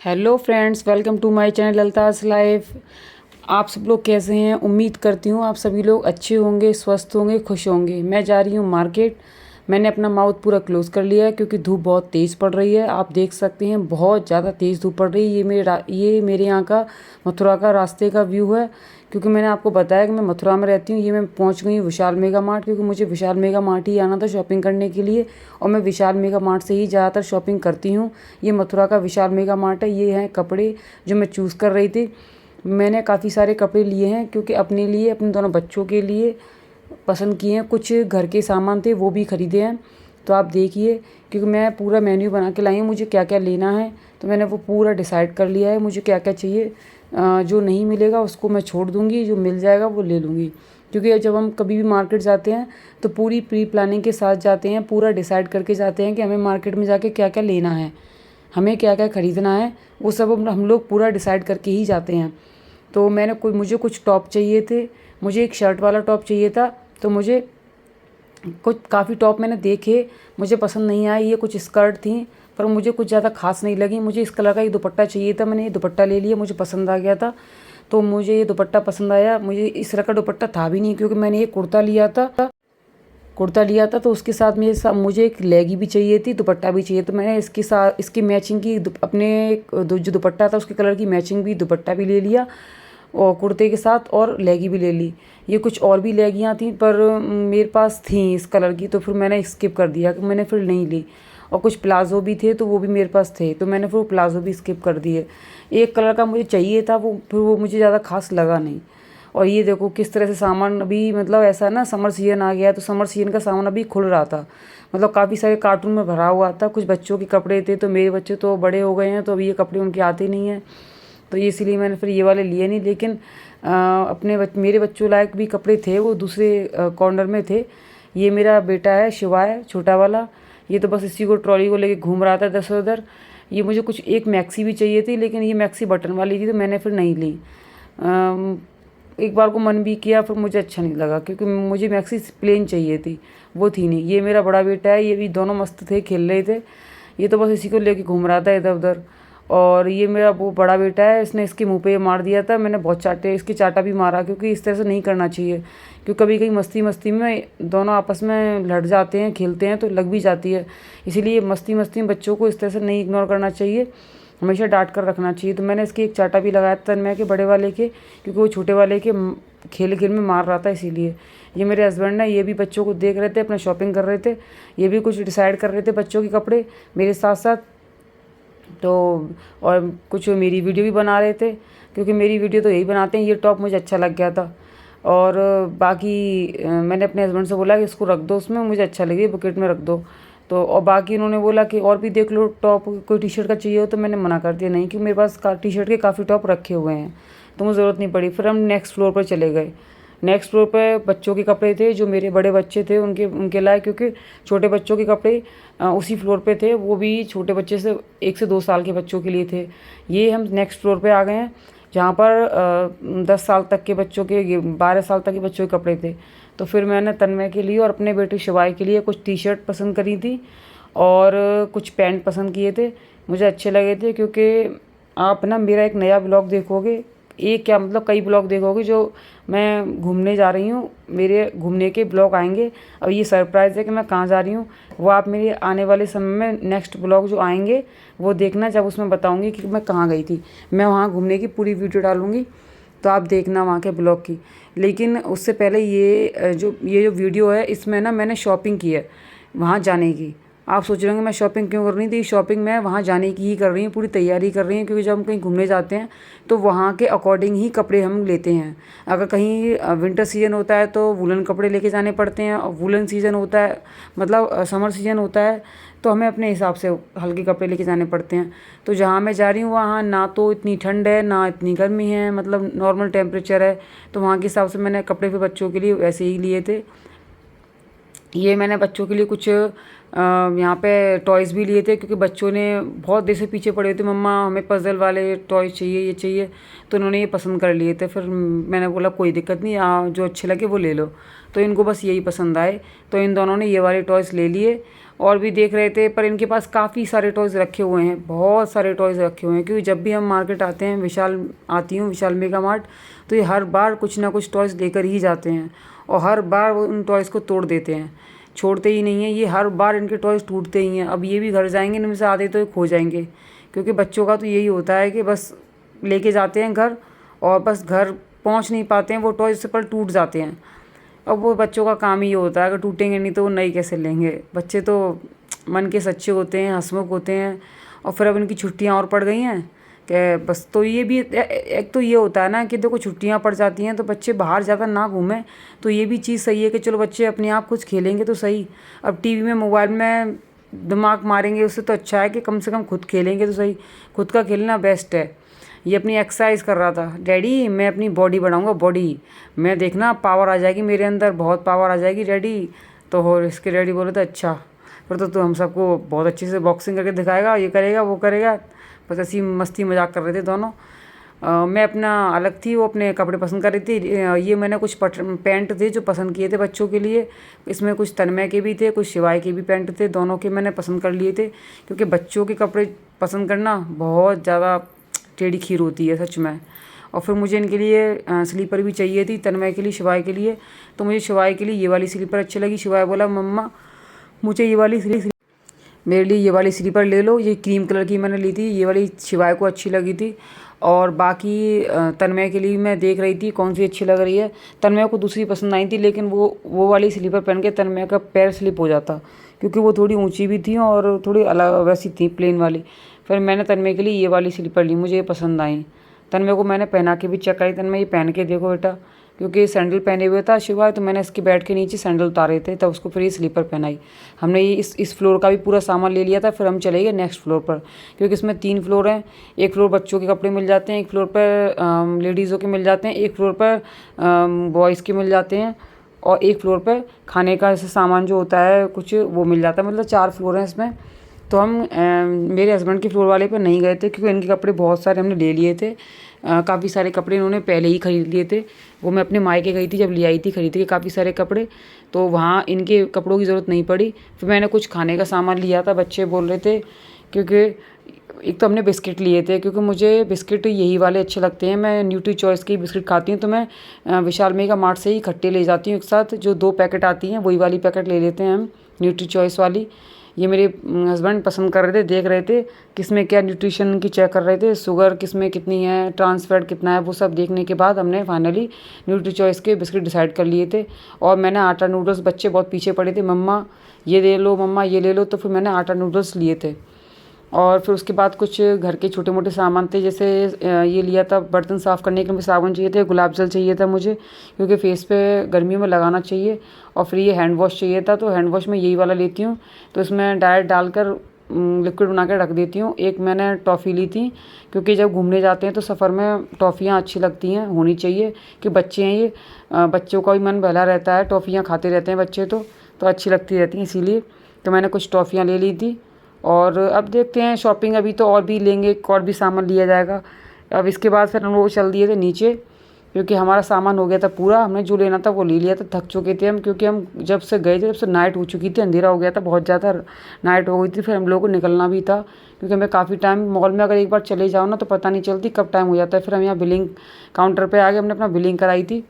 Hello friends, welcome to my channel Lalita's life. आप सब लोग कैसे हैं? उम्मीद करती हूँ आप सभी लोग अच्छे होंगे, स्वस्थ होंगे, खुश होंगे। मैं जा रही हूँ मार्केट। मैंने अपना माउथ पूरा क्लोज़ कर लिया है क्योंकि धूप बहुत तेज़ पड़ रही है। आप देख सकते हैं बहुत ज़्यादा तेज़ धूप पड़ रही है। ये मेरे यहाँ का मथुरा का रास्ते का व्यू है, क्योंकि मैंने आपको बताया कि मैं मथुरा में रहती हूँ। ये मैं पहुँच गई हूँ विशाल मेगा मार्ट, क्योंकि मुझे विशाल मेगा मार्ट ही आना था शॉपिंग करने के लिए, और मैं विशाल मेगा मार्ट से ही ज़्यादातर शॉपिंग करती हूँ। ये मथुरा का विशाल मेगा मार्ट है। ये हैं कपड़े जो मैं चूज़ कर रही थी। मैंने काफ़ी सारे कपड़े लिए हैं क्योंकि अपने लिए, अपने दोनों बच्चों के लिए पसंद किए हैं। कुछ घर के सामान थे वो भी ख़रीदे हैं। तो आप देखिए, क्योंकि मैं पूरा मेन्यू बना के लाई हूँ मुझे क्या क्या लेना है। तो मैंने वो पूरा डिसाइड कर लिया है मुझे क्या क्या चाहिए। जो नहीं मिलेगा उसको मैं छोड़ दूँगी, जो मिल जाएगा वो ले लूँगी। क्योंकि जब हम कभी भी मार्केट जाते हैं तो पूरी प्री प्लानिंग के साथ जाते हैं, पूरा डिसाइड करके जाते हैं कि हमें मार्केट में जाके क्या क्या लेना है, हमें क्या क्या ख़रीदना है। वो सब हम लोग पूरा डिसाइड करके ही जाते हैं। तो मुझे कुछ टॉप चाहिए थे। मुझे एक शर्ट वाला टॉप चाहिए था। तो मुझे कुछ काफ़ी टॉप मैंने देखे, मुझे पसंद नहीं आए। ये कुछ स्कर्ट थी पर मुझे कुछ ज़्यादा खास नहीं लगी। मुझे इस कलर का एक दुपट्टा चाहिए था, मैंने ये दुपट्टा ले लिया, मुझे पसंद आ गया था। तो मुझे ये दुपट्टा पसंद आया। मुझे इस तरह का दुपट्टा था भी नहीं, क्योंकि मैंने ये कुर्ता लिया था तो उसके साथ मुझे एक लेगी भी चाहिए थी, दुपट्टा भी चाहिए। तो मैंने इसके साथ इसकी मैचिंग की अपने जो दुपट्टा था उसके कलर की मैचिंग भी दुपट्टा भी ले लिया, और कुर्ते के साथ और लेगी भी ले ली। ये कुछ और भी लेगियाँ थी पर मेरे पास थी इस कलर की, तो फिर मैंने स्किप कर दिया, मैंने फिर नहीं ली। और कुछ प्लाज़ो भी थे तो वो भी मेरे पास थे, तो मैंने फिर वो प्लाज़ो भी स्किप कर दिए। एक कलर का मुझे चाहिए था, वो मुझे ज़्यादा खास लगा नहीं। और ये देखो किस तरह से सामान अभी, मतलब ऐसा ना, समर सीजन आ गया है तो समर सीजन का सामान अभी खुल रहा था। मतलब काफ़ी सारे कार्टून में भरा हुआ था। कुछ बच्चों के कपड़े थे, तो मेरे बच्चे तो बड़े हो गए हैं तो अभी ये कपड़े उनके आते नहीं हैं, तो ये इसीलिए मैंने फिर ये वाले लिए नहीं। लेकिन मेरे बच्चों लायक भी कपड़े थे, वो दूसरे कॉर्नर में थे। ये मेरा बेटा है शिवाय, छोटा वाला। ये तो बस इसी को ट्रॉली को लेके घूम रहा था इधर उधर। ये मुझे कुछ एक मैक्सी भी चाहिए थी, लेकिन ये मैक्सी बटन वाली थी तो मैंने फिर नहीं ली। एक बार को मन भी किया, फिर मुझे अच्छा नहीं लगा, क्योंकि मुझे मैक्सी प्लेन चाहिए थी, वो थी नहीं। ये मेरा बड़ा बेटा है, ये भी दोनों मस्त थे, खेल रहे थे। ये तो बस इसी को लेके घूम रहा था इधर उधर। और ये मेरा वो बड़ा बेटा है, इसने इसके मुंह पे मार दिया था। मैंने बहुत इसकी चाटा भी मारा, क्योंकि इस तरह से नहीं करना चाहिए। क्योंकि कभी कभी मस्ती मस्ती में दोनों आपस में लड़ जाते हैं, खेलते हैं तो लग भी जाती है। इसीलिए मस्ती मस्ती में बच्चों को इस तरह से नहीं इग्नोर करना चाहिए, हमेशा डांट कर रखना चाहिए। तो मैंने इसकी एक चाटा भी लगाया था तन्मय के बड़े वाले के, क्योंकि वो छोटे वाले के खेल खेल में मार रहा था इसीलिए। ये मेरे हस्बैंड है, ये भी बच्चों को देख रहे थे, अपना शॉपिंग कर रहे थे। ये भी कुछ डिसाइड कर रहे थे बच्चों के कपड़े मेरे साथ साथ। तो और कुछ मेरी वीडियो भी बना रहे थे, क्योंकि मेरी वीडियो तो यही बनाते हैं। ये टॉप मुझे अच्छा लग गया था। और बाकी मैंने अपने हस्बैंड से बोला कि इसको रख दो, उसमें मुझे अच्छा लगे, बुकेट में रख दो। तो और बाकी उन्होंने बोला कि और भी देख लो टॉप, कोई टी शर्ट का चाहिए हो, तो मैंने मना कर दिया नहीं, क्योंकि मेरे पास टी शर्ट के काफ़ी टॉप रखे हुए हैं, तो मुझे ज़रूरत नहीं पड़ी। फिर हम नेक्स्ट फ्लोर पर चले गए। नेक्स्ट फ्लोर पे बच्चों के कपड़े थे, जो मेरे बड़े बच्चे थे उनके लाए, क्योंकि छोटे बच्चों के कपड़े उसी फ्लोर पे थे, वो भी छोटे बच्चे से 1 से 2 साल के बच्चों के लिए थे। ये हम नेक्स्ट फ्लोर पे आ गए हैं, जहाँ पर 10 साल तक के बच्चों के, 12 साल तक के बच्चों के कपड़े थे। तो फिर मैंने तन्मय के लिए और अपने बेटे शिवाय के लिए कुछ टी शर्ट पसंद करी थी, और कुछ पैंट पसंद किए थे, मुझे अच्छे लगे थे। क्योंकि आप ना मेरा एक नया ब्लॉग देखोगे, एक क्या मतलब कई ब्लॉग देखोगे, जो मैं घूमने जा रही हूँ, मेरे घूमने के ब्लॉग आएंगे। अब ये सरप्राइज़ है कि मैं कहाँ जा रही हूँ, वो आप मेरे आने वाले समय में नेक्स्ट ब्लॉग जो आएंगे वो देखना, जब उसमें बताऊँगी कि मैं कहाँ गई थी। मैं वहाँ घूमने की पूरी वीडियो डालूँगी, तो आप देखना वहाँ के ब्लॉग की। लेकिन उससे पहले ये जो वीडियो है, इसमें ना मैंने शॉपिंग की है वहाँ जाने की। आप सोच रहे होंगे मैं शॉपिंग क्यों कर रही थी? शॉपिंग मैं वहाँ जाने की ही कर रही हूँ, पूरी तैयारी कर रही हूँ, क्योंकि जब हम कहीं घूमने जाते हैं तो वहाँ के अकॉर्डिंग ही कपड़े हम लेते हैं। अगर कहीं विंटर सीजन होता है तो वूलन कपड़े लेके जाने पड़ते हैं, और वूलन सीजन होता है, मतलब समर सीजन होता है, तो हमें अपने हिसाब से हल्के कपड़े लेके जाने पड़ते हैं। तो जहाँ मैं जा रही हूँ वहाँ ना तो इतनी ठंड है ना इतनी गर्मी है, मतलब नॉर्मल टेम्परेचर है। तो वहाँ के हिसाब से मैंने कपड़े फिर बच्चों के लिए वैसे ही लिए थे। ये मैंने बच्चों के लिए कुछ यहाँ पे टॉयज़ भी लिए थे, क्योंकि बच्चों ने बहुत देर से पीछे पड़े हुए थे, मम्मा हमें पज़ल वाले टॉयज़ चाहिए, ये चाहिए। तो उन्होंने ये पसंद कर लिए थे। फिर मैंने बोला कोई दिक्कत नहीं, जो अच्छे लगे वो ले लो। तो इनको बस यही पसंद आए, तो इन दोनों ने ये वाले टॉयज़ ले लिए। और भी देख रहे थे, पर इनके पास काफ़ी सारे टॉयज़ रखे हुए हैं, बहुत सारे टॉयज़ रखे हुए हैं। क्योंकि जब भी हम मार्केट आते हैं, विशाल आती हूँ, विशाल मेगा मार्ट, तो ये हर बार कुछ ना कुछ टॉयज़ लेकर ही जाते हैं और हर बार वो उन टॉयज़ को तोड़ देते हैं, छोड़ते ही नहीं हैं। ये हर बार इनके टॉयज़ टूटते ही हैं। अब ये भी घर जाएंगे, इनमें से आधे तो ये खो जाएंगे, क्योंकि बच्चों का तो यही होता है कि बस लेके जाते हैं घर और बस घर पहुंच नहीं पाते हैं, वो टॉयज़ से पर टूट जाते हैं। अब वो बच्चों का काम ही ये होता है, अगर टूटेंगे नहीं तो वो नई कैसे लेंगे। बच्चे तो मन के सच्चे होते हैं, हंसमुख होते हैं। और फिर अब इनकी छुट्टियां और पड़ गई हैं कि बस, तो ये भी एक तो ये होता है ना कि देखो छुट्टियां पड़ जाती हैं तो बच्चे बाहर ज़्यादा ना घूमें, तो ये भी चीज़ सही है कि चलो बच्चे अपने आप कुछ खेलेंगे तो सही। अब टीवी में मोबाइल में दिमाग मारेंगे, उससे तो अच्छा है कि कम से कम खुद खेलेंगे तो सही। खुद का खेलना बेस्ट है। ये अपनी एक्सरसाइज कर रहा था, डैडी मैं अपनी बॉडी बढ़ाऊंगा, बॉडी मैं देखना पावर आ जाएगी मेरे अंदर, बहुत पावर आ जाएगी डैडी। तो हो इसके डैडी बोले थे अच्छा, फिर तो हम सबको बहुत अच्छे से बॉक्सिंग करके दिखाएगा, ये करेगा वो करेगा। बस ऐसी मस्ती मजाक कर रहे थे दोनों। मैं अपना अलग थी, वो अपने कपड़े पसंद कर रही थी। ये मैंने कुछ पैंट थे जो पसंद किए थे बच्चों के लिए। इसमें कुछ तन्मय के भी थे, कुछ शिवाय के भी पैंट थे, दोनों के मैंने पसंद कर लिए थे। क्योंकि बच्चों के कपड़े पसंद करना बहुत ज़्यादा टेढ़ी खीर होती है सच में। और फिर मुझे इनके लिए स्लीपर भी चाहिए थी, तन्मय के लिए, शिवाय के लिए। तो मुझे शिवाय के लिए ये वाली स्लीपर अच्छी लगी। शिवाय बोला मम्मा मुझे ये वाली मेरे लिए ये वाली स्लीपर ले लो, ये क्रीम कलर की मैंने ली थी, ये वाली शिवाय को अच्छी लगी थी। और बाकी तन्मय के लिए मैं देख रही थी कौन सी अच्छी लग रही है। तन्मय को दूसरी पसंद आई थी, लेकिन वो वाली स्लीपर पहन के तन्मय का पैर स्लिप हो जाता, क्योंकि वो थोड़ी ऊंची भी थी और थोड़ी अलग वैसी थी प्लेन वाली। फिर मैंने तन्मय के लिए ये वाली स्लीपर ली, मुझे ये पसंद आई। तन्मय को मैंने पहना के भी चेक करी, तन्मय ये पहन के देखो बेटा, क्योंकि सैंडल पहने हुए था शिवाय, तो मैंने इसके बेड के नीचे सैंडल उतारे थे, तब उसको फिर ये स्लीपर पहनाई। हमने ये इस फ्लोर का भी पूरा सामान ले लिया था। फिर हम चले गए नेक्स्ट फ्लोर पर, क्योंकि इसमें 3 फ्लोर हैं। एक फ्लोर बच्चों के कपड़े मिल जाते हैं, एक फ्लोर पर लेडीज़ों के मिल जाते हैं, एक फ्लोर पर बॉयज़ के मिल जाते हैं, और एक फ्लोर पर खाने का ऐसे सामान जो होता है कुछ वो मिल जाता है। मतलब 4 फ्लोर हैं इसमें। तो हम मेरे हस्बैंड के फ्लोर वाले पर नहीं गए थे, क्योंकि इनके कपड़े बहुत सारे हमने ले लिए थे। काफ़ी सारे कपड़े इन्होंने पहले ही ख़रीद लिए थे। वो मैं अपने मायके गई थी जब ले आई थी खरीद के काफ़ी सारे कपड़े, तो वहाँ इनके कपड़ों की ज़रूरत नहीं पड़ी। फिर मैंने कुछ खाने का सामान लिया था, बच्चे बोल रहे थे, क्योंकि एक तो हमने बिस्किट लिए थे, क्योंकि मुझे बिस्किट यही वाले अच्छे लगते हैं। मैं न्यूट्री चॉइस की बिस्किट खाती हूँ, तो मैं विशाल मेगा मार्ट से ही इकट्ठे ले जाती हूँ एक साथ। जो 2 पैकेट आती हैं वही वाली पैकेट ले लेते हैं हम, न्यूट्री चॉइस वाली। ये मेरे हस्बैंड पसंद कर रहे थे, देख रहे थे किसमें क्या न्यूट्रिशन की चेक कर रहे थे, शुगर किसमें कितनी है, ट्रांस फैट कितना है, वो सब देखने के बाद हमने फाइनली न्यूट्री चॉइस के बिस्किट डिसाइड कर लिए थे। और मैंने आटा नूडल्स, बच्चे बहुत पीछे पड़े थे, मम्मा ये ले लो, मम्मा ये ले लो, तो फिर मैंने आटा नूडल्स लिए थे। और फिर उसके बाद कुछ घर के छोटे मोटे सामान थे, जैसे ये लिया था बर्तन साफ़ करने के लिए साबुन चाहिए थे, गुलाब जल चाहिए था मुझे, क्योंकि फेस पे गर्मियों में लगाना चाहिए। और फिर ये हैंड वॉश चाहिए था, तो हैंड वॉश में यही वाला लेती हूँ, तो इसमें डायरेक्ट डालकर लिक्विड बना के रख देती हूँ। एक मैंने टॉफ़ी ली थी, क्योंकि जब घूमने जाते हैं तो सफ़र में टॉफ़ियाँ अच्छी लगती हैं, होनी चाहिए, कि बच्चे हैं ये, बच्चों का भी मन बहला रहता है, टॉफ़ियाँ खाते रहते हैं बच्चे, तो अच्छी लगती रहती हैं, इसीलिए तो मैंने कुछ टॉफ़ियाँ ले ली थी। और अब देखते हैं शॉपिंग, अभी तो और भी लेंगे, और भी सामान लिया जाएगा। अब इसके बाद फिर हम लोग चल दिए थे नीचे, क्योंकि हमारा सामान हो गया था पूरा, हमने जो लेना था वो ले लिया था। थक चुके थे हम, क्योंकि हम जब से गए थे जब से नाइट हो चुकी थी, अंधेरा हो गया था, बहुत ज़्यादा नाइट हो गई थी। फिर हम लोगों को निकलना भी था, क्योंकि हमें काफ़ी टाइम, मॉल में अगर एक बार चले जाओ ना तो पता नहीं चलती कब टाइम हो जाता है। फिर हम यहाँ बिलिंग काउंटर पर आ गए, हमने अपना बिलिंग कराई थी,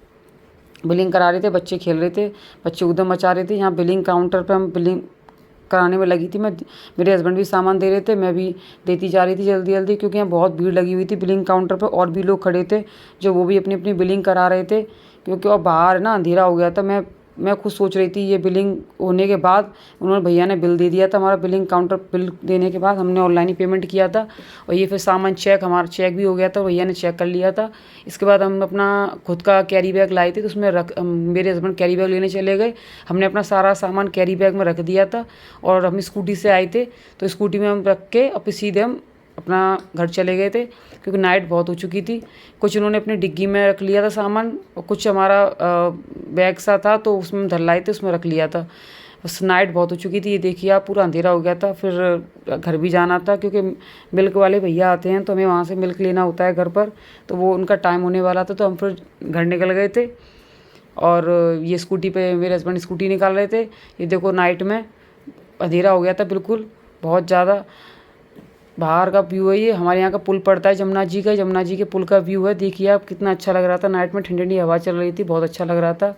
बिलिंग करा रहे थे, बच्चे खेल रहे थे, बच्चे उधम मचा रहे थे। यहाँ बिलिंग काउंटर पर हम बिलिंग कराने में लगी थी, मैं, मेरे हस्बैंड भी सामान दे रहे थे, मैं भी देती जा रही थी जल्दी जल्दी, क्योंकि यहाँ बहुत भीड़ लगी हुई थी बिलिंग काउंटर पर। और भी लोग खड़े थे जो वो भी अपनी अपनी बिलिंग करा रहे थे, क्योंकि और बाहर ना अंधेरा हो गया था। मैं खुद सोच रही थी, ये बिलिंग होने के बाद उन्होंने, भैया ने बिल दे दिया था हमारा, बिलिंग काउंटर बिल देने के बाद हमने ऑनलाइन ही पेमेंट किया था। और ये फिर सामान चेक, हमारा चेक भी हो गया था, भैया ने चेक कर लिया था। इसके बाद हम अपना खुद का कैरी बैग लाए थे, तो उसमें मेरे हस्बैंड कैरी बैग लेने चले गए, हमने अपना सारा सामान कैरी बैग में रख दिया था। और हम स्कूटी से आए थे, तो स्कूटी में हम रख के और फिर सीधे हम अपना घर चले गए थे, क्योंकि नाइट बहुत हो चुकी थी। कुछ उन्होंने अपनी डिग्गी में रख लिया था सामान, और कुछ हमारा बैग सा था तो उसमें हम धर लाए थे, उसमें रख लिया था। बस नाइट बहुत हो चुकी थी, ये देखिए आप, पूरा अंधेरा हो गया था। फिर घर भी जाना था, क्योंकि मिल्क वाले भैया आते हैं तो हमें वहाँ से मिल्क लेना होता है घर पर, तो वो उनका टाइम होने वाला था, तो हम फिर घर निकल गए थे। और ये स्कूटी पे मेरे हस्बैंड स्कूटी निकाल रहे थे, ये देखो नाइट में अंधेरा हो गया था बिल्कुल, बहुत ज़्यादा। बाहर का व्यू है ये, हमारे यहाँ का पुल पड़ता है जमुना जी का, जमुना जी के पुल का व्यू है। देखिए आप कितना अच्छा लग रहा था, नाइट में ठंडी ठंडी हवा चल रही थी, बहुत अच्छा लग रहा था।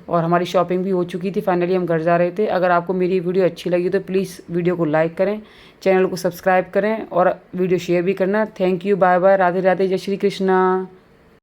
और हमारी शॉपिंग भी हो चुकी थी, फाइनली हम घर जा रहे थे। अगर आपको मेरी वीडियो अच्छी लगी तो प्लीज़ वीडियो को लाइक करें, चैनल को सब्सक्राइब करें और वीडियो शेयर भी करना। Thank you, bye bye, Radhe Radhe, जय श्री कृष्णा।